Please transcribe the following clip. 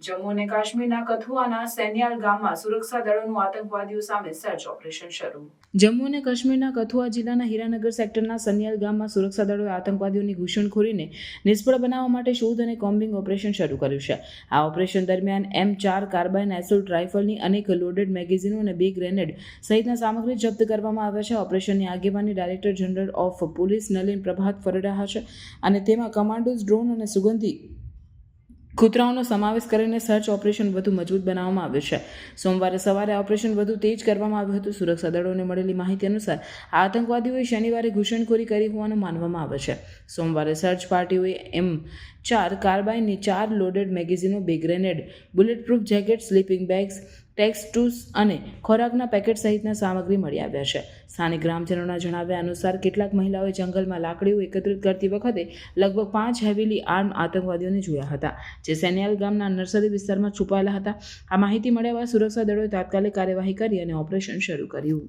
જમ્મુ અને કાશ્મીરના કથુઆના સૈન્યાલ ગામમાં સુરક્ષા દળોનું આતંકવાદીઓ સામે સર્ચ ઓપરેશન શરૂ. જમ્મુ અને કાશ્મીરના કથુઆ જિલ્લાના હીરાનગર સેક્ટરના સૈન્યાલ ગામમાં સુરક્ષા દળોએ આતંકવાદીઓની ઘૂસણખોરીને નિષ્ફળ બનાવવા માટે શોધ અને કોમ્બિંગ ઓપરેશન શરૂ કર્યું છે. આ ઓપરેશન દરમિયાન M4 કાર્બાઇન એસોલ્ટ રાઇફલની અનેક લોડેડ મેગેઝીનો અને 2 ગ્રેનેડ સહિતના સામગ્રી જપ્ત કરવામાં આવ્યા છે. ઓપરેશનની આગેવાની director general of police Nalin Prabhat કરી રહ્યા છે અને તેમાં કમાન્ડોઝ, ડ્રોન અને સુગંધી કૂતરાઓનો સમાવેશ કરીને સર્ચ ઓપરેશન વધુ મજબૂત બનાવવામાં આવ્યું છે. સોમવારે સવારે આ ઓપરેશન વધુ તેજ કરવામાં આવ્યું હતું. સુરક્ષા દળોને મળેલી માહિતી અનુસાર આ આતંકવાદીઓએ શનિવારે ઘૂસણખોરી કરી હોવાનું માનવામાં આવે છે. સોમવારે સર્ચ પાર્ટીઓએ M4 કાર્બાઇનની 4 લોડેડ મેગેઝીનો, 2 grenade, bulletproof jacket, sleeping bags, ટેક્સટૂસ અને ખોરાકના પેકેટ સહિતના સામગ્રી મળી આવ્યા છે. સ્થાનિક ગ્રામજનોના જણાવ્યા અનુસાર કેટલાક મહિલાઓએ જંગલમાં લાકડીઓ એકત્રિત કરતી વખતે લગભગ 5 હેવીલી આર્મ આતંકવાદીઓને જોયા હતા, જે સૈન્યાલ ગામના નર્સરી વિસ્તારમાં છુપાયેલા હતા. આ માહિતી મળ્યા બાદ સુરક્ષા દળોએ તાત્કાલિક કાર્યવાહી કરી અને ઓપરેશન શરૂ કર્યું.